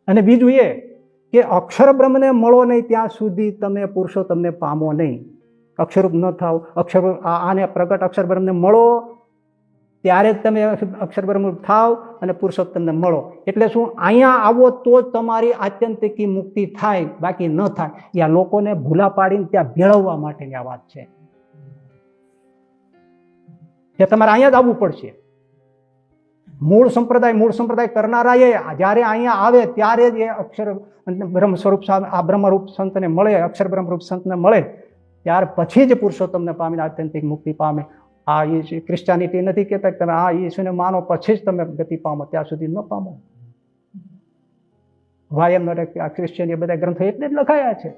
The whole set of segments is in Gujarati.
અને બીજું એ કે અક્ષર બ્રહ્મને મળો નહીં ત્યાં સુધી તમે પુરુષોત્તમને પામો નહીં. અક્ષરરૂપ ન થાવ, અક્ષર આને પ્રગટ અક્ષર બ્રહ્મને મળો ત્યારે જ તમે અક્ષર બ્રહ્મરૂપ થાવ અને પુરુષોત્તમને મળો. એટલે શું, અહીંયા આવો તો જ તમારી આત્યંતિકી મુક્તિ થાય, બાકી ન થાય. એ આ લોકોને ભૂલા પાડીને ત્યાં ભેળવવા માટેની આ વાત છે. કે તમારે અહીંયા જ આવવું પડશે. મૂળ સંપ્રદાય કરનારાએ જ્યારે અહીંયા આવે ત્યારે જ એ અક્ષર બ્રહ્મ સ્વરૂપ આ બ્રહ્મરૂપ સંતને મળે, અક્ષર બ્રહ્મરૂપ સંતને મળે, ત્યાર પછી જ પુરુષોત્તમને પામીને આત્યંતિક મુક્તિ પામે. આ ક્રિશ્ચિયાનિટી નથી કહેતા કે તમે આ ઈસુને માનો પછી જ તમે ગતિ પામો, ત્યાં સુધી ન પામો. વાય એમ નોટ આ ક્રિશ્ચિયન એ બધા ગ્રંથો એટલે જ લખાયા છે.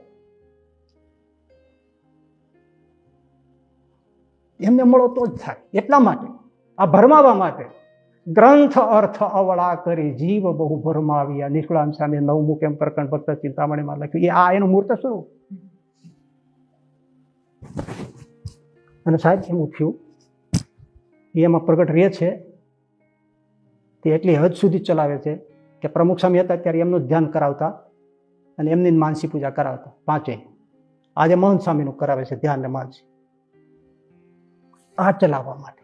એમને મળો તો જ થાય. એટલા માટે આ ભરમાવા માટે ગ્રંથ અર્થ અવળા કરી જીવ બહુ ભરમાવ્યા, નિષ્કુળામ સામે નવમું કેમ પ્રકરણ ભક્ત ચિંતામણીમાં લખ્યું. એ આ એનું મૂર્ત સ્વરૂપ. અને સાહેબ એવું થયું એમાં પ્રગટ રહે છે તે એટલી હદ સુધી ચલાવે છે કે પ્રમુખ સ્વામી હતા ત્યારે એમનું ધ્યાન કરાવતા અને એમની માનસી પૂજા કરાવતા પાંચે. આજે મહંત સ્વામીનું કરાવે છે ધ્યાન ને માનસી. આ ચલાવવા માટે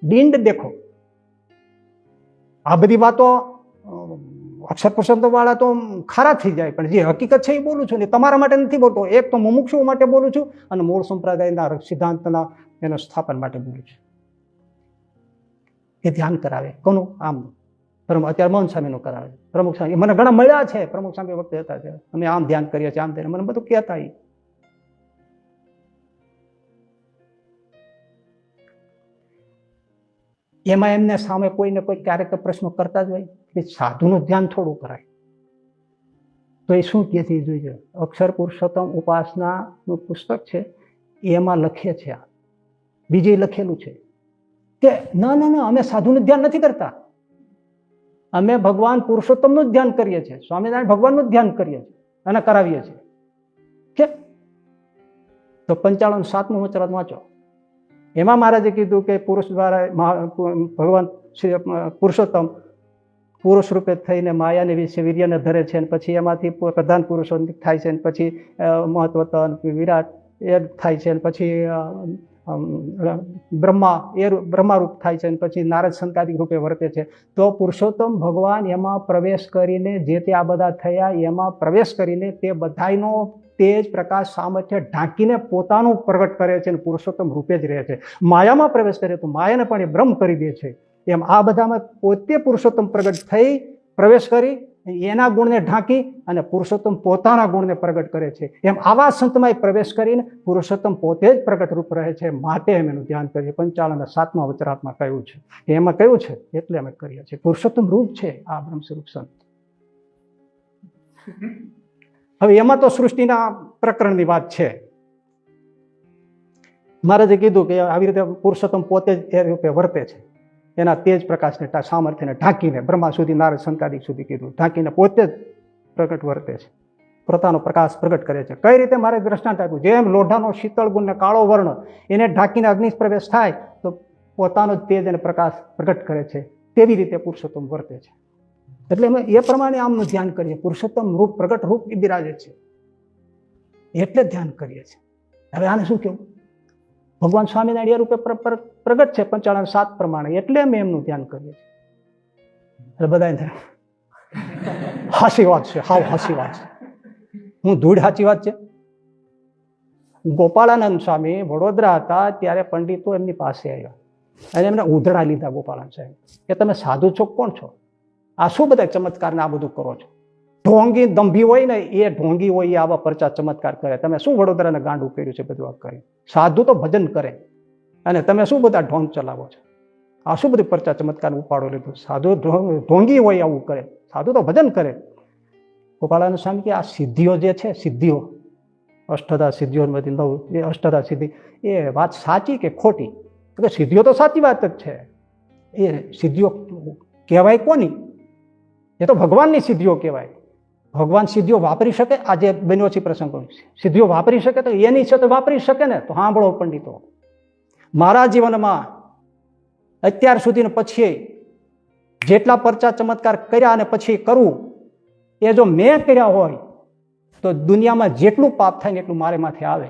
ડીંડ દેખો. આ બધી વાતો અક્ષર પુરુષોત્તમ વાળા તો ખારા થઈ જાય, પણ જે હકીકત છે એ બોલું છું ને, તમારા માટે નથી બોલતો. એક તો મુમુક્ષુઓ માટે બોલું છું અને મૂળ સંપ્રદાયના સિદ્ધાંતના એનો સ્થાપન માટે બોલું છું. એ ધ્યાન કરાવે કોનું? આમ અત્યારે મોહન સ્વામીનું કરાવે. પ્રમુખ સ્વામી મને ઘણા મળ્યા છે, પ્રમુખ સ્વામી વખતે હતા છે, અમે આમ ધ્યાન કરીએ છીએ, આમ ધ્યાન, મને બધું કહેતા. એમાં એમને સામે કોઈને કોઈ ક્યારેક પ્રશ્નો કરતા જ હોય કે સાધુનું ધ્યાન થોડું કરાય. તો એ શું કહે છે જોઈએ. અક્ષર પુરુષોત્તમ ઉપાસનાનું પુસ્તક છે, એમાં લખે છે, આ બીજે લખેલું છે કે ના અમે સાધુનું ધ્યાન નથી કરતા, અમે ભગવાન પુરુષોત્તમનું જ ધ્યાન કરીએ છીએ, સ્વામિનારાયણ ભગવાનનું જ ધ્યાન કરીએ છીએ અને કરાવીએ છીએ. કે તો 55 વચરાત વાંચો. એમાં મહારાજે કીધું કે પુરુષ દ્વારા ભગવાન પુરુષોત્તમ પુરુષ રૂપે થઈને માયાને વિશે વીર્યને ધરે છે, અને પછી એમાંથી પ્રધાન પુરુષો થાય છે, અને પછી મહત્વતન વિરાટ એ થાય છે, અને પછી બ્રહ્મારૂપ થાય છે, અને પછી નારદ સંકાદિક રૂપે વર્તે છે. તો પુરુષોત્તમ ભગવાન એમાં પ્રવેશ કરીને જે તે આ બધા થયા એમાં પ્રવેશ કરીને તે બધાનો તેજ પ્રકાશ સામર્થ્ય ઢાંકીને પોતાનું પ્રગટ કરે છે અને પુરુષોત્તમ રૂપે જ રહે છે. માયામાં પ્રવેશ કરે તો માયાને પણ એ બ્રહ્મ કરી દે છે. એમ આ બધામાં પોતે પુરુષોત્તમ પ્રગટ થઈ પ્રવેશ કરી એના ગુણને ઢાંકી અને પુરુષોત્તમ પોતાના ગુણને પ્રગટ કરે છે. એમ આવા સંતમાં પ્રવેશ કરીને પુરુષોત્તમ પોતે જ પ્રગટ રૂપ રહે છે. માટે અમે એનું ધ્યાન કરીએ. 55 વચરાતમાં કહ્યું છે, એમાં કહ્યું છે એટલે અમે કરીએ છીએ. પુરુષોત્તમ રૂપ છે આ બ્રહ્મ સ્વરૂપ સંત. હવે એમાં તો સૃષ્ટિના પ્રકરણની વાત છે. મહારાજે કીધું કે આવી રીતે પુરુષોત્તમ પોતે જ એ રૂપે વર્તે છે, એના તેજ પ્રકાશને સામર્થ્યને ઢાંકીને બ્રહ્મા સુધી નારદ સંકાદિક સુધી કીધું ઢાંકીને પોતે જ પ્રગટ વર્તે છે, પોતાનો પ્રકાશ પ્રગટ કરે છે. કઈ રીતે મારે દ્રષ્ટાંત આપ્યું, જેમ લોઢાનો શીતળ ગુણ ને કાળો વર્ણ એને ઢાંકીને અગ્નિ પ્રવેશ થાય તો પોતાનો જ તેજ અને પ્રકાશ પ્રગટ કરે છે, તેવી રીતે પુરુષોત્તમ વર્તે છે. એટલે અમે એ પ્રમાણે આમનું ધ્યાન કરીએ. પુરુષોત્તમ રૂપ પ્રગટ રૂપ બિરાજે છે એટલે ધ્યાન કરીએ છીએ. હવે આને શું કેવું? ભગવાન સ્વામિનારાયણ રૂપે પ્રગટ છે 55 પ્રમાણે, એટલે અમે એમનું ધ્યાન કરીએ છીએ. એટલે બધા હાસી વાત છે, હાવ હાસી વાત છે. હું ધૂળ સાચી વાત છે. ગોપાળાનંદ સ્વામી વડોદરા હતા ત્યારે પંડિતો એમની પાસે આવ્યા અને એમને ઉધડા લીધા. ગોપાળાનંદ સાહેબ કે તમે સાધુ છો, કોણ છો? આ શું બધા ચમત્કારને આ બધું કરો છો? ઢોંગી દંભી હોય ને એ ઢોંગી હોય એ આવા પરચા ચમત્કાર કરે. તમે શું વડોદરાને ગાંડું કર્યું છે બધું આ કરી? સાધુ તો ભજન કરે અને તમે શું બધા ઢોંગ ચલાવો છો? આ શું બધું પરચા ચમત્કાર ઉપાડો લીધું? સાધુ ઢોંગી હોય આવું કરે, સાધુ તો ભજન કરે. ગોપાળાનંદ સ્વામી કે આ સિદ્ધિઓ જે છે, સિદ્ધિઓ અષ્ટધા સિદ્ધિઓમાંથી 9 એ અષ્ટધા સિદ્ધિ, એ વાત સાચી કે ખોટી? તો કે સિદ્ધિઓ તો સાચી વાત જ છે. એ સિદ્ધિઓ કહેવાય કોની? એ તો ભગવાનની સિદ્ધિઓ કહેવાય. ભગવાન સિદ્ધિઓ વાપરી શકે? આજે બન્યો છે પ્રસંગો, સિદ્ધિઓ વાપરી શકે તો એની છે તો વાપરી શકે ને. તો સાંભળો પંડિતો, મારા જીવનમાં અત્યાર સુધી પછી જેટલા પરચા ચમત્કાર કર્યા અને પછી કરવું, એ જો મેં કર્યા હોય તો દુનિયામાં જેટલું પાપ થાય ને એટલું મારે માથે આવે.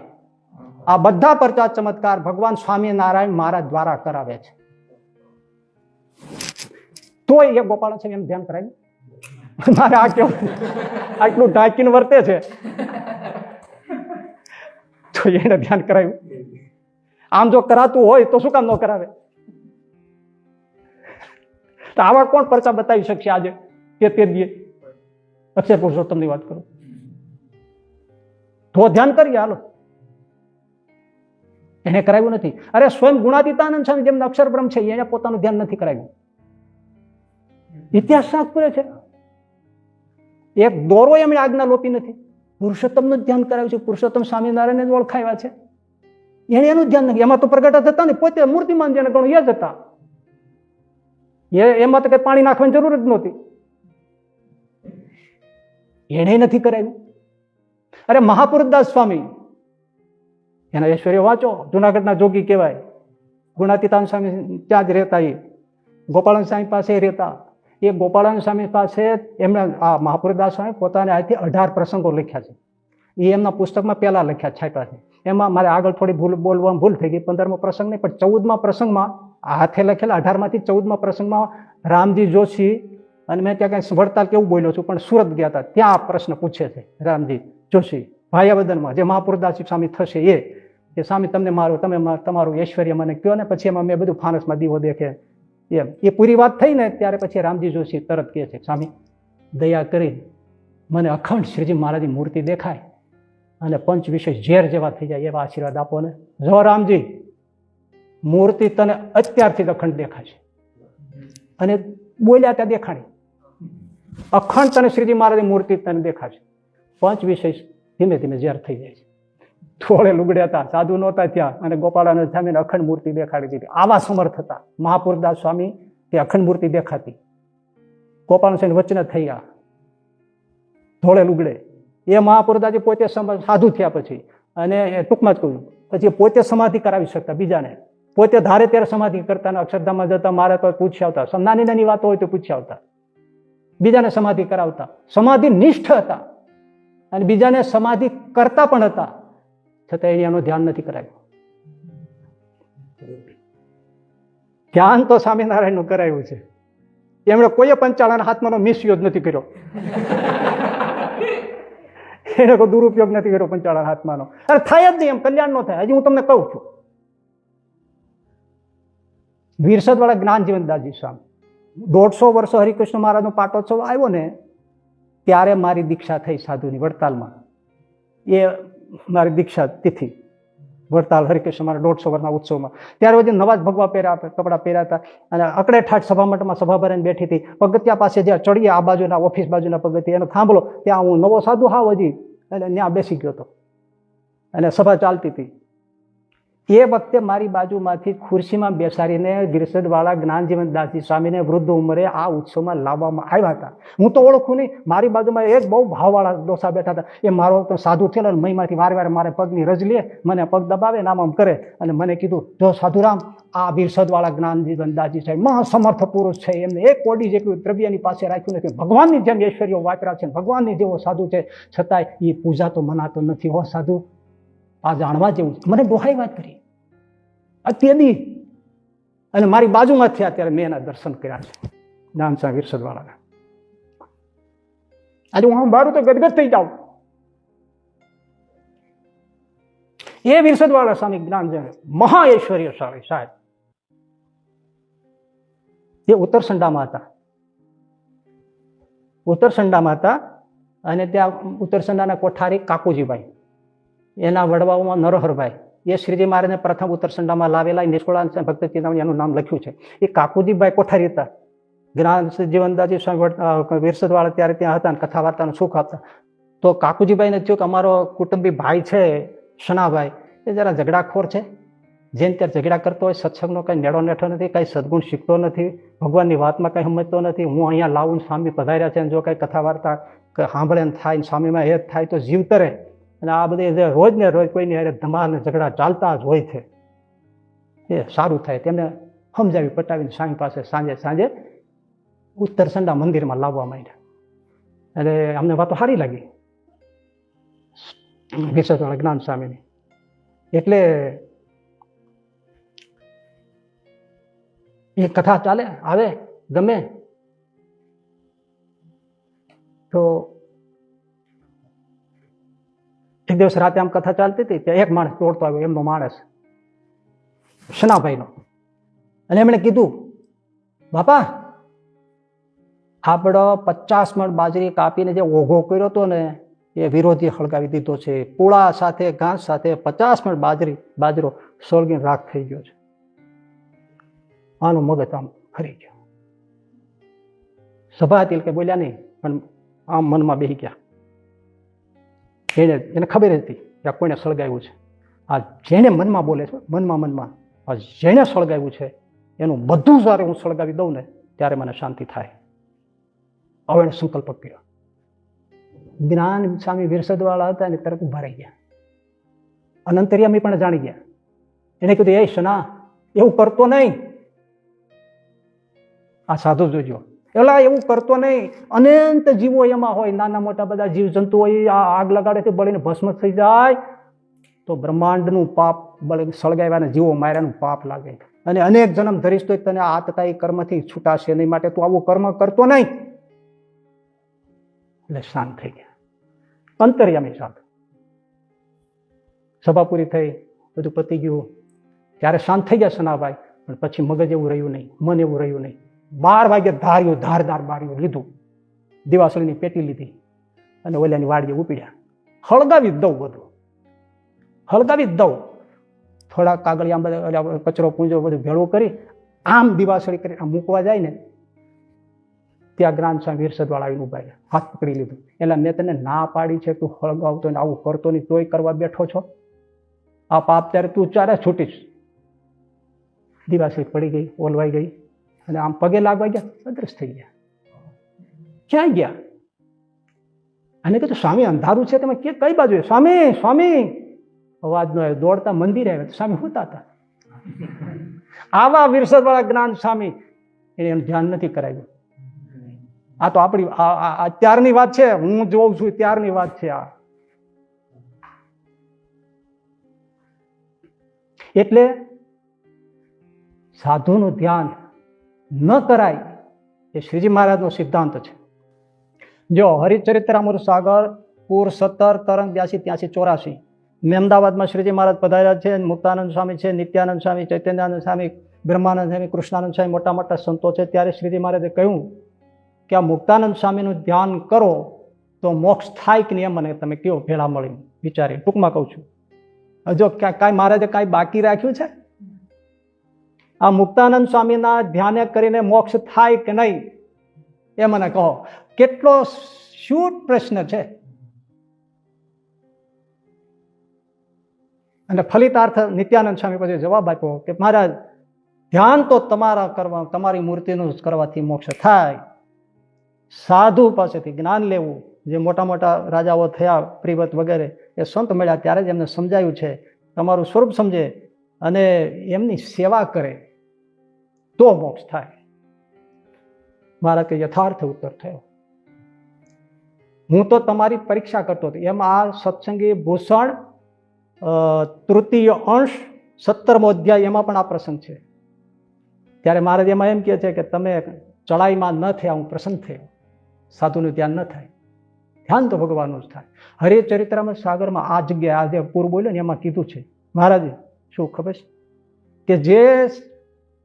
આ બધા પરચા ચમત્કાર ભગવાન સ્વામિનારાયણ મારા દ્વારા કરાવે છે. તોય એ ગોપાલ છે એમ ધ્યાન કરાવ્યું, મારે આ કેવું આટલું ઢાંકીને વર્તે છે તો એને ધ્યાન કરાવ્યું. આમ જો કરાતું હોય તો શું કામ ન કરાવે? તો આવા કોણ પરચા બતાવી શકશે આજે કે તે દીએ? અક્ષર પુરુષોત્તમની વાત કરું તો ધ્યાન કરીએ. હાલો, એને કરાવ્યું નથી. અરે સ્વયં ગુણાતીતાનંદ સ્વામી જેમ અક્ષર બ્રહ્મ છે એને પોતાનું ધ્યાન નથી કરાવ્યું. ઇતિહાસ સાથ પૂરે છે. એક દોરો એમણે આજ્ઞા લોપી નથી. પુરુષોત્તમનું ધ્યાન કરાવ્યું છે. પુરુષોત્તમ સ્વામિનારાયણ જ ઓળખાવ્યા છે. એને એનું ધ્યાન નથી. એમાં તો પ્રગટ જ હતા ને, પોતે મૂર્તિમાન જેને ગણું એ જ હતા. એમાં તો કઈ પાણી નાખવાની જરૂર જ નહોતી. એને નથી કરાવ્યું. અરે મહાપુરદાસ સ્વામી એના ઐશ્વર્ય વાંચો. જુનાગઢના જોગી કહેવાય. ગુણાતીતાન સ્વામી ત્યાં જ રહેતા. એ ગોપાળાનંદ સ્વામી પાસે રહેતા. એ ગોપાળાનંદ સ્વામી પાસે એમણે આ મહાપુરદાસ સ્વામી પોતાને આજથી 18 પ્રસંગો લખ્યા છે. એ એમના પુસ્તકમાં પહેલા લખ્યા, છાપ્યા છે. એમાં મારે આગળ થોડી બોલવામાં ભૂલ થઈ ગઈ. 15મો પ્રસંગ નહીં પણ 14મા પ્રસંગમાં હાથે લખેલા 18 માંથી 14મા પ્રસંગમાં રામજી જોશી, અને મેં ત્યાં કઈ વડતાલ કેવું બોલ્યો છું પણ સુરત ગયા હતા ત્યાં આ પ્રશ્ન પૂછે છે. રામજી જોશી ભાયાવદનમાં જે મહાપુરદાસ સ્વામી થશે એ સ્વામી તમને મારો તમે તમારું ઐશ્વર્ય મને કહો ને. પછી એમાં મેં બધું ફાનસમાં દીવો દેખે એમ એ પૂરી વાત થઈ ને ત્યારે પછી રામજી જોશી તરત કહે છે, સ્વામી દયા કરી મને અખંડ શ્રીજી મહારાજની મૂર્તિ દેખાય અને પંચ વિશેષ ઝેર જેવા થઈ જાય એવા આશીર્વાદ આપો ને. જો રામજી મૂર્તિ તને અત્યારથી જ અખંડ દેખાશે. અને બોલ્યા ત્યાં દેખાણી અખંડ તને શ્રીજી મહારાજની મૂર્તિ તને દેખાશે. પંચ વિશેષ ધીમે ધીમે ઝેર થઈ જાય છે. થોડે લુગડે હતા, સાધુ નહોતા ત્યાં, અને ગોપાળાનંદ સ્વામીને અખંડ મૂર્તિ દેખાડી દીધી. આવા સમર્થ હતા મહાપુરદાસ સ્વામી. તે અખંડ મૂર્તિ દેખાતી. ગોપાળાનંદ સ્વામી વચન થઈ ગયા ધોળે લુગડે. એ મહાપુરદાસજી પોતે સાધુ થયા પછી, અને ટૂંકમાં જ કહ્યું પછી પોતે સમાધિ કરાવી શકતા બીજાને. પોતે ધારે ત્યારે સમાધિ કરતા ને અક્ષરધામમાં જતા, મારે તો પૂછી આવતા, નાની નાની વાતો હોય તો પૂછી આવતા, બીજાને સમાધિ કરાવતા. સમાધિ નિષ્ઠ હતા અને બીજાને સમાધિ કરતા પણ હતા, છતાં એનું ધ્યાન નથી કરાવ્યું. ધ્યાન તો સ્વામિનારાયણ નું કરાવ્યું છે. એમણે કોઈએ પંચાળાના હાથમાંનો મિસયુઝ નથી કર્યો. એને કોઈ દુરુપયોગ નથી કર્યો પંચાળાના હાથમાંનો. અરે થાય જ નહીં, એમ કલ્યાણ નો થાય. હજી હું તમને કહું છું, વીરસદ વાળા જ્ઞાનજીવનદાસજી સ્વામી 150 વર્ષો હરિકૃષ્ણ મહારાજનો પાટોત્સવ આવ્યો ને ત્યારે મારી દીક્ષા થઈ સાધુની વડતાલમાં. એ મારી દીક્ષા તિથિ વડતાલ હરિકૃષ્ણ મહારાજ 150 વર્ષના ઉત્સવમાં. ત્યારે બધી નવા જ ભગવા પહેર્યા, કપડા પહેર્યા હતા, અને અકડે ઠાઠ સભા મંડપમાં સભા ભરીને બેઠી હતી. પગથિયા પાસે જ્યાં ચડીએ આ બાજુના ઓફિસ બાજુના પગથિયા એનો થાંભલો, ત્યાં હું નવો સાધુ હાવ હજી, એટલે ત્યાં બેસી ગયો હતો અને સભા ચાલતી હતી. એ વખતે મારી બાજુમાંથી ખુરશીમાં બેસાડીને વીરસદવાળા જ્ઞાનજીવનદાસજી સ્વામીને વૃદ્ધ ઉંમરે આ ઉત્સવમાં લાવવામાં આવ્યા હતા. હું તો ઓળખું નહીં. મારી બાજુમાં એક બહુ ભાવવાળા ડોસા બેઠા હતા. એ મારો તો સાધુ થયેલો, મહીમાંથી વારે વારે મારે પગની રજ લે, મને પગ દબાવે ને આમ કરે, અને મને કીધું, જો સાધુરામ આ વીરસદવાળા જ્ઞાનજીવનદાસજી સાહેબ મહાસમર્થ પુરુષ છે, એમને એક કોડી જેટલું દ્રવ્યની પાસે રાખ્યું નથી, ભગવાનની જેમ ઐશ્વર્યો વાપર્યા છે, ભગવાનની જેવો સાધુ છે, છતાંય એ પૂજા તો મનાતો નથી હો સાધુ. આ જાણવા જેવું છે. મને દોહાઈ વાત કરી અત્યાદી, અને મારી બાજુમાં થયા ત્યારે મેં એના દર્શન કર્યા છે નામસા વીરસદવાળાના. આજે હું બારું તો ગદગદ થઈ જાઉં. એ વીરસદવાળા સ્વામી જ્ઞાન મહા ઐશ્વર્યશાળી સાહેબ. એ ઉત્તરસંડામાં હતા. ઉત્તરસંડામાં હતા, અને ત્યાં ઉત્તરસંડાના કોઠારી કાકુજીભાઈ, એના વડવાઓમાં નરહરભાઈ, એ શ્રીજી મહારાજને પ્રથમ ઉત્તરસંડામાં લાવેલા નિષ્કુળાનંદ ભક્ત ચિંતામણી એનું નામ લખ્યું છે. એ કાકુજીભાઈ કોઠારી હતા. જ્ઞાનજીવનદાસજી સ્વામી વીરસદવાળા ત્યારે ત્યાં હતા, કથા વાર્તાનું સુખ આપતા. તો કાકુજીભાઈને થયું કે અમારો કુટુંબી ભાઈ છે શનાભાઈ, એ જરા ઝઘડાખોર છે, જેને ત્યારે ઝઘડા કરતો હોય, સત્સંગનો કઈ નેડો નેઠો નથી, કઈ સદગુણ શીખતો નથી, ભગવાનની વાતમાં કઈ સમજતો નથી. હું અહીંયા લાવું સ્વામી પધાર્યા છે, જો કઈ કથા વાર્તા સાંભળે થાય, સ્વામીમાં એ થાય તો જીવ તરે. અને આ બધી રોજ ને રોજ કોઈની હારે ધમાલ ને ઝઘડા ચાલતા જ હોય છે. એ સારું થાય તેમને સમજાવી પટાવીને સ્વામી પાસે સાંજે ઉત્તર સંડા મંદિરમાં લાવવા માંડ્યા. એટલે અમને વાતો સારી લાગી વિશેષવાળા જ્ઞાન સ્વામીની. એટલે એ કથા ચાલે આવે ગમે તો એક દિવસ રાતે આમ કથા ચાલતી હતી ત્યાં એક માણસ દોડતો આવ્યો, એમનો માણસ શનાભાઈનો. અને એમણે કીધું, બાપા આપણો 50 મણ બાજરી કાપીને જે ઓઘો કર્યો હતો ને એ વિરોધી હળગાવી દીધો છે. પૂળા સાથે ઘાસ સાથે 50 મણ બાજરો સળગીને રાખ થઈ ગયો છે. આનું મગજ આમ ફરી ગયો. સભા હતી કે બોલ્યા નહીં, પણ આમ મનમાં બેસી ગયા. એને ખબર હતી કે આ કોઈને સળગાવ્યું છે. આ જેને મનમાં બોલે છે, મનમાં આ જેને સળગાવ્યું છે એનું બધું જ્યારે હું સળગાવી દઉં ને ત્યારે મને શાંતિ થાય. હવે એને સંકલ્પ કર્યો. જ્ઞાન સ્વામી વિરસદવાળા હતા ને તરત ઉભા રહી ગયા. અનંતરિયામી પણ જાણી ગયા. એને કીધું, એ શના એવું કરતો નહીં, આ સાધુ જોજો, એલા એવું કરતો નહીં. અનંત જીવો એમાં હોય, નાના મોટા બધા જીવ જંતુ હોય. આ આગ લગાડેથી બળીને ભસ્મ થઈ જાય તો બ્રહ્માંડનું પાપ બળીને સળગાવ્યાને જીવો માર્યાનું પાપ લાગે. અને અનેક જન્મ ધરીશ તો તને આતતાઈ કર્મથી છૂટાશે નહીં, માટે તું આવું કર્મ કરતો નહીં. એટલે શાંત થઈ ગયા. અંતર્યામી સાધુ. સભા પૂરી થઈ, બધું પતી ગયું ત્યારે શાંત થઈ ગયા સનાભાઈ. પણ પછી મગજ એવું રહ્યું નહીં, મન એવું રહ્યું નહીં. 12 વાગે ધારદાર બારીઓ લીધું, દિવાસળીની પેટી લીધી અને ઓલિયાની વાડીએ ઉપડ્યા. હળગાવી દઉં, બધું હળગાવી દઉં. થોડા કાગળિયા કચરો પૂંજો બધું ભેળું કરી આમ દિવાસળી કરી આમ મૂકવા જાય ને ત્યાં જ્ઞાન સ્વામી વિરસદવાળા આવીને ઉભા રહ્યા, હાથ પકડી લીધું. એટલે મેં તને ના પાડી છે, તું હળગાવતો ને આવું કરતો નહીં, તોય કરવા બેઠો છો. આ પાપ ત્યારે તું ચારે છૂટીશ. દિવાસળી પડી ગઈ, ઓલવાઈ ગઈ અને આમ પગે લાગવા ગયા, અદ્રશ્ય થઈ ગયા. ક્યાં ગયા? અને કીધું, સ્વામી અંધારું છે, તમે કઈ બાજુ? સ્વામી સ્વામી અવાજ નો આવ્યો. દોડતા મંદિરે આવ્યા, સ્વામી હોતા હતા. આવા વિરસદવાળા જ્ઞાન સ્વામી. એને એનું ધ્યાન નથી કરાવ્યું. આ તો આપણી અત્યારની વાત છે, હું જોઉં છું ત્યારની વાત છે આ. એટલે સાધુનું ધ્યાન ન કરાય એ શ્રીજી મહારાજનો સિદ્ધાંત છે. જો હરિચરિત્રામૃત સાગર પૂર 17 તરંગ 82 83 84 અમદાવાદમાં શ્રીજી મહારાજ પધાર્યા છે. મુક્તાનંદ સ્વામી છે, નિત્યાનંદ સ્વામી, ચૈતન્યાનંદ સ્વામી, બ્રહ્માનંદ સ્વામી, કૃષ્ણાનંદ સ્વામી, મોટા મોટા સંતો છે. ત્યારે શ્રીજી મહારાજે કહ્યું કે આ મુક્તાનંદ સ્વામીનું ધ્યાન કરો તો મોક્ષ થાય કે નહીં, મને તમે કયો ભેળા મળી વિચારી. ટૂંકમાં કહું છું, જો કાંઈ મહારાજે કાંઈ બાકી રાખ્યું છે? આ મુક્તાનંદ સ્વામીના ધ્યાને કરીને મોક્ષ થાય કે નહીં એ મને કહો. કેટલો શૂટ પ્રશ્ન છે. અને ફલિતાર્થ નિત્યાનંદ સ્વામી પછી જવાબ આપ્યો કે મહારાજ ધ્યાન તો તમારા કરવા, તમારી મૂર્તિનું જ કરવાથી મોક્ષ થાય. સાધુ પાસેથી જ્ઞાન લેવું. જે મોટા મોટા રાજાઓ થયા, પ્રિવત વગેરે, એ સંત મળ્યા ત્યારે જ એમને સમજાયું છે, તમારું સ્વરૂપ સમજે અને એમની સેવા કરે તો મોક્ષ થાય. મારા કે યથાર્થ ઉત્તર થયો. હું તો તમારી પરીક્ષા કરતો હતો. એમ આ સત્સંગી ભૂષણ તૃતીય અંશ 17મો અધ્યાય એમાં પણ આ પ્રસંગ છે. ત્યારે મહારાજ એમાં એમ કહે છે કે તમે ચડાઈમાં ન થયા, હું પ્રસન્ન થયો. સાધુનું ધ્યાન ન થાય, ધ્યાન તો ભગવાનનું જ થાય. હરિચરિત્રામૃત સાગરમાં આ જગ્યાએ આજે પૂર બોલ્યો ને એમાં કીધું છે મહારાજે. શું ખબર છે કે જે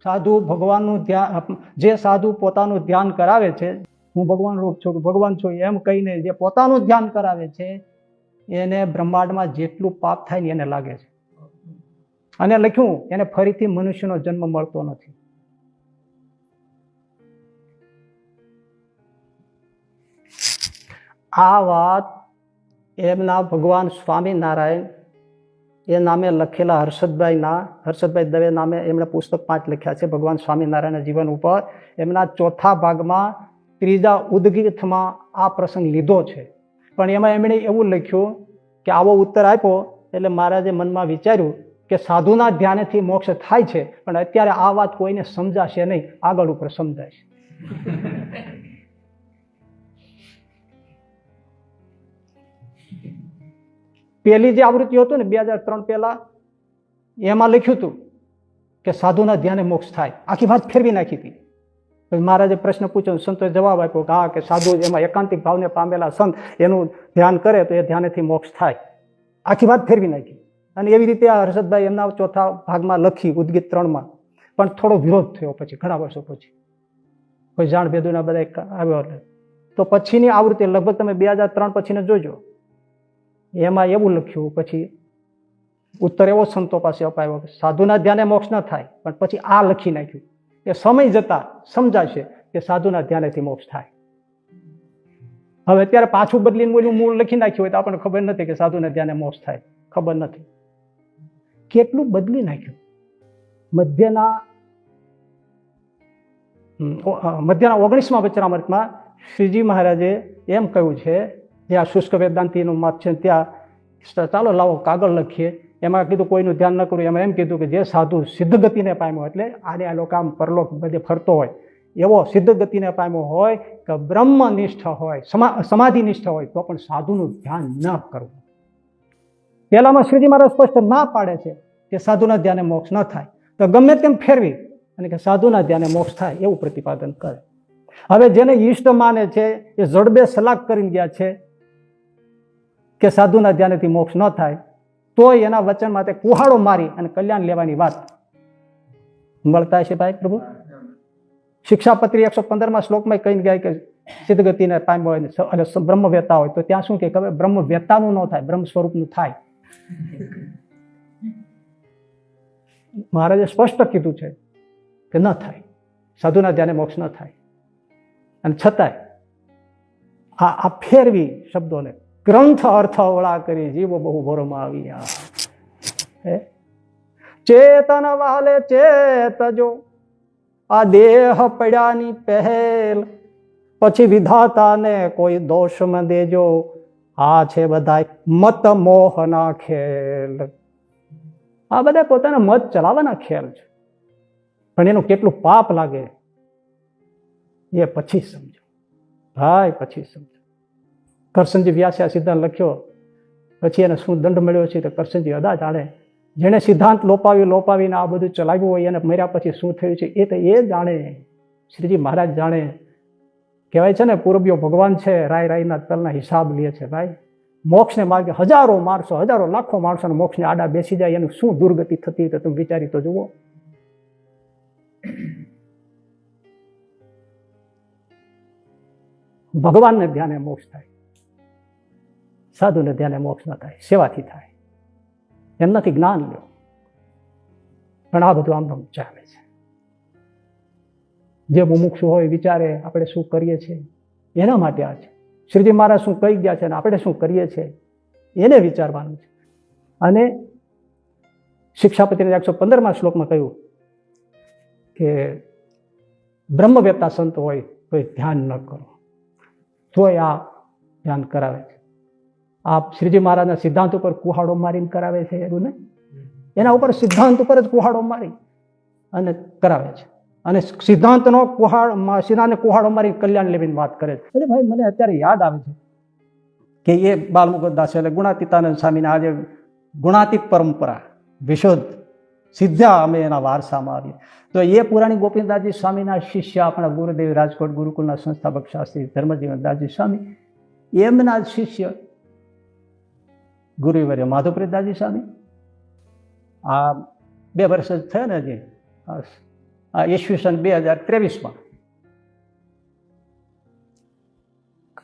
સાધુ ભગવાનનું ધ્યાન, જે સાધુ પોતાનું ધ્યાન કરાવે છે, હું ભગવાન રૂપ છું, ભગવાન છું એમ કહીને જે પોતાનું ધ્યાન કરાવે છે એને બ્રહ્માંડમાં જેટલું પાપ થાય ને એને લાગે છે. અને લખ્યું એને ફરીથી મનુષ્યનો જન્મ મળતો નથી. આ વાત એમના ભગવાન સ્વામિનારાયણ એ નામે લખેલા હર્ષદભાઈ દવે નામે એમણે પુસ્તક 5 લખ્યા છે ભગવાન સ્વામિનારાયણના જીવન ઉપર. એમના 4થા ભાગમાં 3જા ઉદ્ગીતમાં આ પ્રસંગ લીધો છે. પણ એમાં એમણે એવું લખ્યું કે આવો ઉત્તર આપ્યો એટલે મહારાજે મનમાં વિચાર્યું કે સાધુના ધ્યાનેથી મોક્ષ થાય છે, પણ અત્યારે આ વાત કોઈને સમજાશે નહીં, આગળ ઉપર સમજાશે. પેલી જે આવૃત્તિ હતું ને 2003 પહેલા, એમાં લખ્યું હતું કે સાધુના ધ્યાને મોક્ષ થાય. આખી વાત ફેરવી નાખી હતી. મહારાજે પ્રશ્ન પૂછ્યો, સંતોએ જવાબ આપ્યો કે હા, કે સાધુ એમાં એકાંતિક ભાવને પામેલા સંત એનું ધ્યાન કરે તો એ ધ્યાનેથી મોક્ષ થાય. આખી વાત ફેરવી નાખી. અને એવી રીતે આ હર્ષદભાઈ એમના ચોથા ભાગમાં લખી, ઉદ્ગીત 3માં, પણ થોડો વિરોધ થયો પછી, ઘણા વર્ષો પછી કોઈ જાણ ભેદુના બધા આવ્યો. તો પછીની આવૃત્તિ લગભગ તમે 2003 પછીને જોજો, એમાં એવું લખ્યું, પછી ઉત્તર એવો સંતો પાસે અપાયો કે સાધુના ધ્યાને મોક્ષ ન થાય, પણ પછી આ લખી નાખ્યું કે સમય જતા સમજાશે કે સાધુના ધ્યાનેથી મોક્ષ થાય. હવે અત્યારે પાછું બદલીને બોલ્યું મૂળ લખી નાખ્યું હોય તો આપણને ખબર નથી કે સાધુના ધ્યાને મોક્ષ થાય, ખબર નથી. કેટલું બદલી નાખ્યું. મધ્યના 19મા વચનામૃતમાં શ્રીજી મહારાજે એમ કહ્યું છે, જે આ શુષ્ક વેદાંતિનું મત છે ત્યાં, ચાલો લાવો કાગળ લખીએ. એમાં કીધું કોઈનું ધ્યાન ન કરવું. એમાં એમ કીધું કે જે સાધુ સિદ્ધ ગતિને પામ્યો, એટલે આને આ લોકો આમ પરલોક બધે ફરતો હોય એવો સિદ્ધ ગતિને પામ્યો હોય, કે બ્રહ્મનિષ્ઠ હોય, સમાધિનિષ્ઠ હોય, તો પણ સાધુનું ધ્યાન ન કરવું. પહેલામાં શ્રીજી મહારાજ સ્પષ્ટ ના પાડે છે કે સાધુના ધ્યાને મોક્ષ ન થાય, તો ગમે તેમ ફેરવી અને કે સાધુના ધ્યાને મોક્ષ થાય એવું પ્રતિપાદન કરે. હવે જેને ઈષ્ટ માને છે એ જડબે સલાક કરીને ગયા છે કે સાધુના ધ્યાનેથી મોક્ષ ન થાય, તો એના વચન માટે કુહાડો મારી અને કલ્યાણ લેવાની વાત મળતા છે. ભાઈ પ્રભુ શિક્ષાપત્રી 115માં શ્લોકમાં કહીને ગયા કે સિદ્ધ ગતિને પામ્યો હોય અને બ્રહ્મ વેતા હોય, તો ત્યાં શું કે બ્રહ્મ વેતાનું ન થાય, બ્રહ્મ સ્વરૂપનું થાય. મહારાજે સ્પષ્ટ કીધું છે કે ન થાય, સાધુના ધ્યાને મોક્ષ ન થાય. અને છતાંય આ ફેરવી શબ્દોને ગ્રંથ અર્થવળા કરી જીવો બહુ ભોરમાં આવ્યા. ચેતન વાલે ચેતજો, આ દેહ પડ્યાની પહેલ, પછી વિધાતાને કોઈ દોષમાં દેજો, આ છે બધા મત મોહના ખેલ. આ બધા પોતાના મત ચલાવવાના ખેલ છે, પણ એનું કેટલું પાપ લાગે એ પછી સમજો ભાઈ, પછી સમજો. કરશનજી વ્યાસે આ સિદ્ધાંત લખ્યો, પછી એને શું દંડ મળ્યો છે તો કરશનજી અદા જાણે. જેને સિદ્ધાંત લોપાવીને આ બધું ચલાવ્યું હોય, એને મર્યા પછી શું થયું છે એ તો એ જાણે, શ્રીજી મહારાજ જાણે. કહેવાય છે ને, પૂર્વીયો ભગવાન છે, રાય રાયના તલના હિસાબ લે છે. ભાઈ મોક્ષને માર્ગે હજારો લાખો માણસોને મોક્ષને આડા બેસી જાય, એનું શું દુર્ગતિ થતી તો તમે વિચારી તો જુઓ. ભગવાનને ધ્યાને મોક્ષ થાય, સાધુને ધ્યાને મોક્ષ ન થાય, સેવાથી થાય. એમનાથી જ્ઞાન લો, પણ આ બધું આમ ચાલે છે. જે મુમુક્ષુ હોય વિચારે આપણે શું કરીએ છીએ, એના માટે આ છે. શ્રીજી મહારાજ શું કહી ગયા છે અને આપણે શું કરીએ છીએ એને વિચારવાનું છે. અને શિક્ષાપત્રીના 115માં શ્લોકમાં કહ્યું કે બ્રહ્મવેત્તા સંત હોય તો ધ્યાન ન કરો, તોય આ ધ્યાન કરાવે છે. આ શ્રીજી મહારાજના સિદ્ધાંત ઉપર કુહાડો મારીને કરાવે છે એવું ને, એના ઉપર સિદ્ધાંત ઉપર જ કુહાડો મારી અને કરાવે છે. અને સિદ્ધાંતને કુહાડો મારી કલ્યાણ લેવીને વાત કરે છે. એટલે ભાઈ મને અત્યારે યાદ આવે છે કે એ બાલમુકુદાસ એટલે ગુણાતીતાનંદ સ્વામીના આજે ગુણાતીત પરંપરા વિશુદ્ધ સિદ્ધા અમે એના વારસામાં આવીએ. તો એ પુરાણી ગોપીનાથજી સ્વામીના શિષ્ય આપણા ગુરુદેવ રાજકોટ ગુરુકુલના સંસ્થાપક શાસ્ત્રી ધર્મજીવનદાસજી સ્વામી, એમના શિષ્ય ગુરુવર્ય માધવપ્રદાસજી સ્વામી. આ 2 વર્ષ જ થયા ને હજી, આ ઈસવીસન 2023માં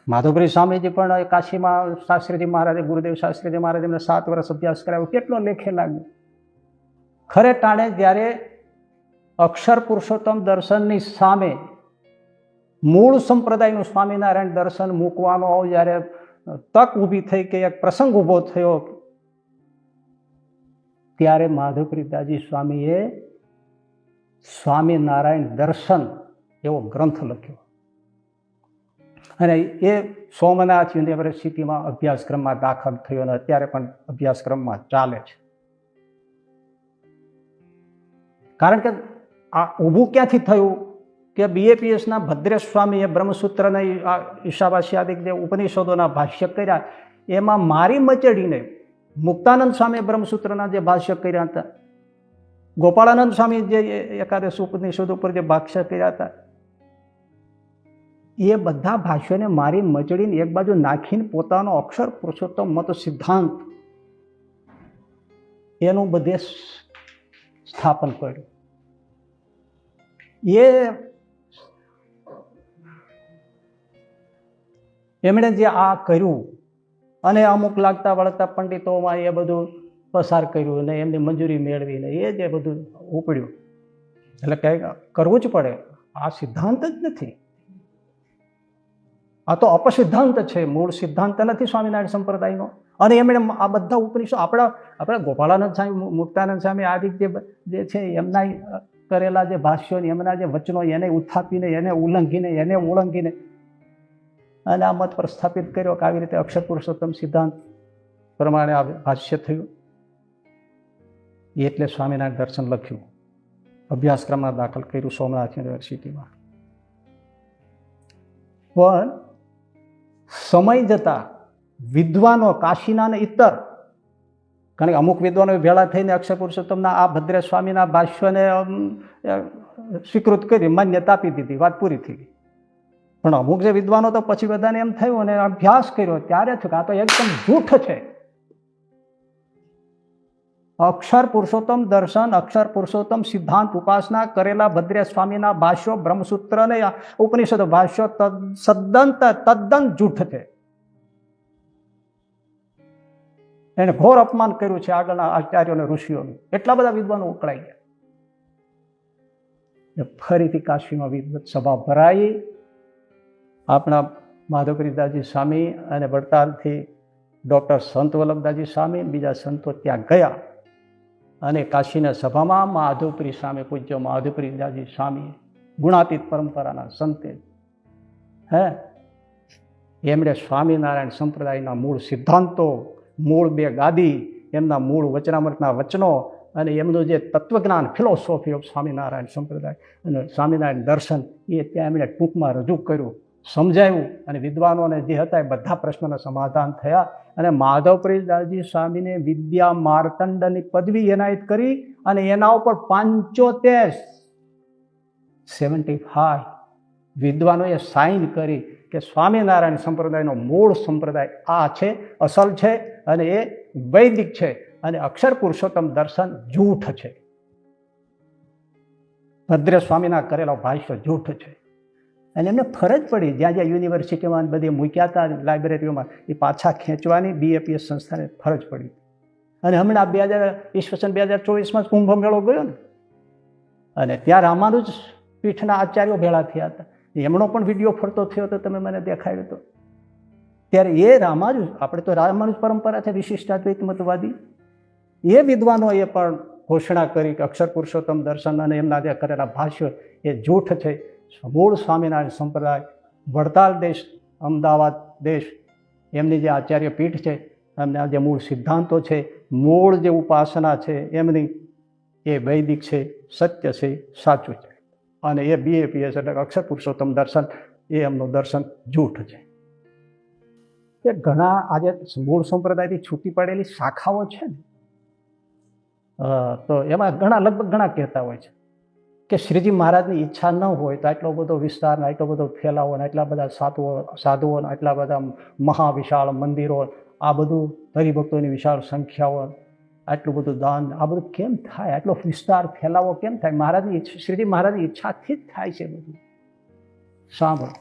માધવપ્રદ સ્વામીજી પણ કાશીમાં શાસ્ત્રીજી મહારાજે, ગુરુદેવ શાસ્ત્રીજી મહારાજ એમને 7 વર્ષ અભ્યાસ કરાવ્યો. કેટલો લેખે લાગ્યો. ખરે ટાણે જ્યારે અક્ષર પુરુષોત્તમ દર્શનની સામે મૂળ સંપ્રદાયનું સ્વામિનારાયણ દર્શન મૂકવાનો જ્યારે તક ઊભી થઈ કે એક પ્રસંગ ઊભો થયો, ત્યારે માધવપ્રદાસજી સ્વામીએ સ્વામિનારાયણ દર્શન એવો ગ્રંથ લખ્યો. અને એ સોમનાથ યુનિવર્સિટીમાં અભ્યાસક્રમમાં દાખલ થયો અને અત્યારે પણ અભ્યાસક્રમમાં ચાલે છે. કારણ કે આ ઊભું ક્યાંથી થયું કે BAPSના ભદ્રેશ સ્વામીએ બ્રહ્મસૂત્રના ઈશાવાસ્યાદિક જે ઉપનિષદોના ભાષ્ય કર્યા એમાં મારી મચડીને મુક્તાનંદ સ્વામીએ બ્રહ્મસૂત્રના જે ભાષ્ય કર્યા હતા, ગોપાળાનંદ સ્વામી જે એકાદશ ઉપનિષદ ઉપર જે ભાષ્ય કર્યા હતા, એ બધા ભાષ્યોને મારી મચડીને એક બાજુ નાખીને પોતાનો અક્ષર પુરુષોત્તમ મત સિદ્ધાંત એનું બધે સ્થાપન કર્યું. એમણે જે આ કર્યું અને અમુક લાગતા વળગતા પંડિતોમાં એ બધું પસાર કર્યું ને એમની મંજૂરી મેળવીને એ જે બધું ઉપડ્યું, એટલે કંઈક કરવું જ પડે. આ સિદ્ધાંત જ નથી, આ તો અપસિદ્ધાંત છે, મૂળ સિદ્ધાંત નથી સ્વામિનારાયણ સંપ્રદાયનો. અને એમણે આ બધા ઉપનિષદો આપણા ગોપાળાનંદ સ્વામી, મુક્તાનંદ સ્વામી આદિ જે છે એમના કરેલા જે ભાષ્યો, એમના જે વચનો એને ઉત્થાપીને, એને ઉલ્લંઘીને, એને ઓળંગીને અને આ મત પર સ્થાપિત કર્યો કે આવી રીતે અક્ષર પુરુષોત્તમ સિદ્ધાંત પ્રમાણે આ ભાષ્ય થયું. એટલે સ્વામિનારાયણ દર્શન લખ્યું, અભ્યાસક્રમમાં દાખલ કર્યું સોમનાથ યુનિવર્સિટીમાં. પણ સમય જતા વિદ્વાનો કાશીના ને ઇતર, કારણ કે અમુક વિદ્વાનો ભેળા થઈને અક્ષર પુરુષોત્તમના આ ભદ્રેશ સ્વામીના ભાષ્યોને સ્વીકૃત કરી, માન્યતા આપી દીધી, વાત પૂરી થઈ ગઈ. પણ અમુક જે વિદ્વાનો તો પછી બધાને એમ થયું અને અભ્યાસ કર્યો ત્યારે થયું કે આ તો એકદમ જૂઠ છે. અક્ષર પુરુષોત્તમ દર્શન, અક્ષર પુરુષોત્તમ સિદ્ધાંત ઉપાસના કરેલા ભદ્રેશ સ્વામીના ભાષ્યો, બ્રહ્મસૂત્ર ને ઉપનિષદ ભાષ્યો તદ્દન જૂઠ છે. એને ઘોર અપમાન કર્યું છે આગળના આચાર્યોને, ઋષિઓનું. એટલા બધા વિદ્વાનો ઉકળાઈ ગયા. ફરીથી કાશીમાં વિદ્વત સભા ભરાઈ. આપણા માધવપ્રિદાસજી સ્વામી અને વડતાલથી ડૉક્ટર સંત વલ્લભદાસજી સ્વામી, બીજા સંતો ત્યાં ગયા અને કાશીના સભામાં માધવપ્રી સ્વામી, પૂજ્ય માધવપ્રિદાસજી સ્વામી, ગુણાતીત પરંપરાના સંતે એમણે સ્વામિનારાયણ સંપ્રદાયના મૂળ સિદ્ધાંતો, મૂળ બે ગાદી, એમના મૂળ વચનામૃતના વચનો અને એમનું જે તત્વજ્ઞાન, ફિલોસોફી ઓફ સ્વામિનારાયણ સંપ્રદાય અને સ્વામિનારાયણ દર્શન, એ ત્યાં એમણે ટૂંકમાં રજૂ કર્યું, સમજાવ્યું. અને વિદ્વાનોને જે હતા એ બધા પ્રશ્નોના સમાધાન થયા. અને માધવપ્રિદાસજી સ્વામીને વિદ્યા માર્તંડની પદવી એનાયત કરી અને એના ઉપર 75 વિદ્વાનોએ સાઇન કરી કે સ્વામિનારાયણ સંપ્રદાયનો મૂળ સંપ્રદાય આ છે, અસલ છે અને એ વૈદિક છે અને અક્ષર પુરુષોત્તમ દર્શન જૂઠ છે. ભદ્રેશ સ્વામીના કરેલા ભાષ્ય જૂઠ છે. અને એમને ફરજ પડી, જ્યાં જ્યાં યુનિવર્સિટીમાં બધી મૂક્યા હતા લાઇબ્રેરીઓમાં, એ પાછા ખેંચવાની BAPS સંસ્થાને ફરજ પડી. અને હમણાં 2024માં કુંભ મેળો ગયો ને, અને ત્યાં રામાનુજ પીઠના આચાર્યો ભેળા થયા હતા. એમનો પણ વિડીયો ફરતો થયો તો તમે મને દેખાડ્યો હતો. ત્યારે એ રામાનુજ, આપણે તો રામાનુજ પરંપરા છે વિશિષ્ટાદ્વૈત મતવાદી, એ વિદ્વાનોએ પણ ઘોષણા કરી કે અક્ષર પુરુષોત્તમ દર્શન અને એમના જે કરેલા ભાષ્યો એ જૂઠ છે. મૂળ સ્વામિનારાયણ સંપ્રદાય, વડતાલ દેશ, અમદાવાદ દેશ, એમની જે આચાર્ય પીઠ છે, એમના જે મૂળ સિદ્ધાંતો છે, મૂળ જે ઉપાસના છે એમની, એ વૈદિક છે, સત્ય છે, સાચું છે. અને એ BAPS એટલે અક્ષર પુરુષોત્તમ દર્શન, એ એમનું દર્શન જૂઠ છે. એ ઘણા આજે મૂળ સંપ્રદાયથી છૂટી પડેલી શાખાઓ છે ને, તો એમાં લગભગ ઘણા કહેતા હોય છે કે શ્રીજી મહારાજની ઈચ્છા ન હોય તો આટલો બધો વિસ્તાર, આટલો બધો ફેલાવો, આટલા બધા સાધુઓ, આટલા બધા મહાવિશાળ મંદિરો, આ બધું હરિભક્તોની વિશાળ સંખ્યાઓ, આટલું બધું દાન, આ બધું કેમ થાય? આટલો વિસ્તાર ફેલાવો કેમ થાય? મહારાજની, શ્રીજી મહારાજની ઈચ્છાથી જ થાય છે બધું. સાંભળો,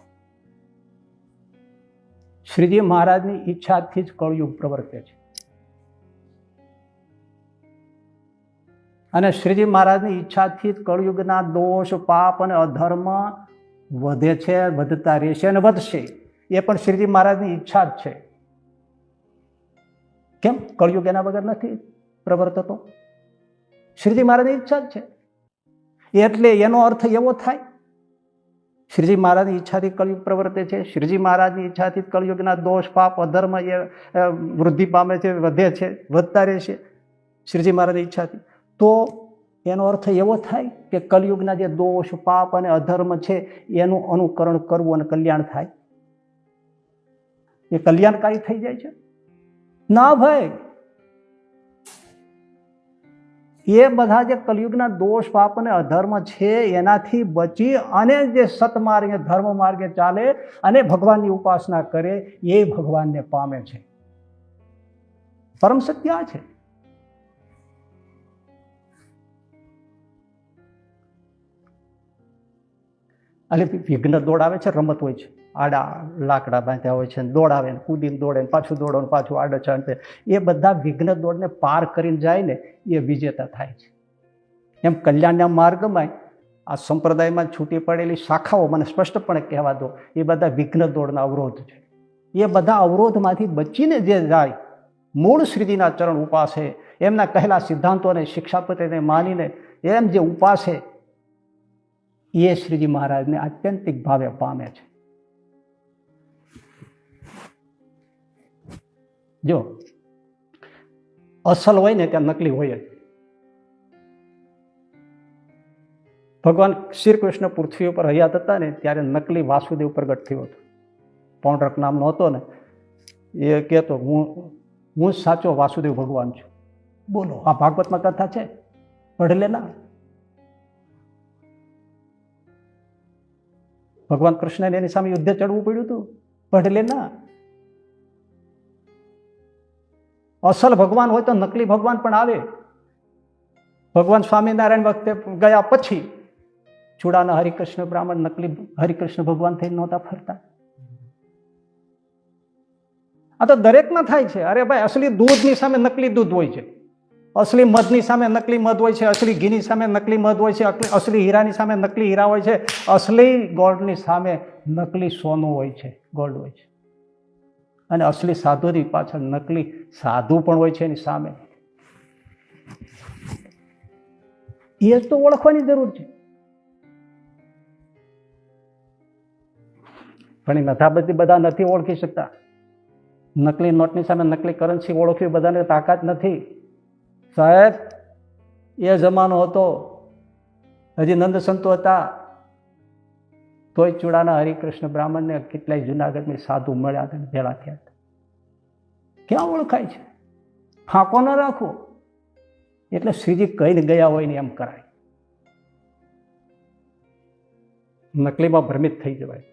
શ્રીજી મહારાજની ઈચ્છાથી જ કળયુગ પ્રવર્તે છે. અને શ્રીજી મહારાજની ઈચ્છાથી જ કળયુગના દોષ, પાપ અને અધર્મ વધે છે, વધતા રહેશે અને વધશે. એ પણ શ્રીજી મહારાજની ઈચ્છા જ છે. કેમ? કળયુગ એના વગર નથી પ્રવર્તતો. શ્રીજી મહારાજની ઈચ્છા જ છે. એટલે એનો અર્થ એવો થાય, શ્રીજી મહારાજની ઈચ્છાથી કળયુગ પ્રવર્તે છે, શ્રીજી મહારાજની ઈચ્છાથી કળયુગના દોષ, પાપ, અધર્મ એ વૃદ્ધિ પામે છે, વધે છે, વધતા રહેશે શ્રીજી મહારાજની ઈચ્છાથી. તો એનો અર્થ એવો થાય કે કલયુગના જે દોષ પાપ અને અધર્મ છે એનું અનુકરણ કરવું અને કલ્યાણ થાય? એ કલ્યાણકારી થઈ જાય છે? ના ભાઈ, એ બધા જે કલયુગના દોષ પાપ અને અધર્મ છે એનાથી બચી અને જે સતમાર્ગે ધર્મ માર્ગે ચાલે અને ભગવાનની ઉપાસના કરે એ ભગવાનને પામે છે. પરમ સત્ય આ છે. અને વિઘ્ન દોડાવે છે, રમત હોય છે, આડા લાકડા બાંધ્યા હોય છે, દોડાવે ને કૂદીને દોડે ને પાછું દોડો ને પાછું આડે ચાંદે, એ બધા વિઘ્ન દોડને પાર કરીને જાય ને એ વિજેતા થાય છે. એમ કલ્યાણના માર્ગમાં આ સંપ્રદાયમાં છૂટી પડેલી શાખાઓ મને સ્પષ્ટપણે કહેવા દો, એ બધા વિઘ્ન દોડના અવરોધ છે. એ બધા અવરોધમાંથી બચીને જે જાય, મૂળ શ્રીજીના ચરણ ઉપાસે, એમના કહેલા સિદ્ધાંતોને શિક્ષાપત્રને માનીને એમ જે ઉપાસે એ શ્રીજી મહારાજને આત્યંતિક ભાવે પામે છે. જો અસલ હોય ને ત્યાં નકલી હોય જ. ભગવાન શ્રી કૃષ્ણ પૃથ્વી ઉપર હયાત હતા ને ત્યારે નકલી વાસુદેવ પ્રગટ થયો હતો. પૌંડરક નામનો હતો ને, એ કહેતો હું સાચો વાસુદેવ ભગવાન છું. બોલો, આ ભાગવતમાં કથા છે, પઢ લેના. ભગવાન કૃષ્ણને એની સામે યુદ્ધ ચડવું પડ્યું હતું, પઢ લેના. અસલ ભગવાન હોય તો નકલી ભગવાન પણ આવે. ભગવાન સ્વામિનારાયણ વખતે ગયા પછી ચૂડાના હરિકૃષ્ણ બ્રાહ્મણ નકલી હરિકૃષ્ણ ભગવાન થઈને નહોતા ફરતા. આ તો દરેકમાં થાય છે. અરે ભાઈ, અસલી દૂધની સામે નકલી દૂધ હોય છે, અસલી મધની સામે નકલી મધ હોય છે, અસલી ઘીની સામે નકલી મધ હોય છે, અસલી હીરાની સામે નકલી હીરા હોય છે, અસલી ગોલ્ડની સામે નકલી સોનું હોય છે, ગોલ્ડ હોય છે. અને અસલી સાધુની પાછળ નકલી સાધુ પણ હોય છે એની સામે. એ જ તો ઓળખવાની જરૂર છે. પણ એ નથાબતી બધા નથી ઓળખી શકતા. નકલી નોટની સામે નકલી કરન્સી ઓળખવી બધાને તાકાત નથી. સાહેબ, એ જમાનો હતો, હજી નંદ સંતો હતા, તોય ચૂડાના હરિકૃષ્ણ બ્રાહ્મણને કેટલાય જુનાગઢની સાધુ મળ્યા હતા, ભેળા થયા હતા. ક્યાં ઓળખાય છે? ફાંકો ન રાખો. એટલે શ્રીજી કહીને ગયા હોય ને એમ કરાય. નકલીમાં ભ્રમિત થઈ જવાય.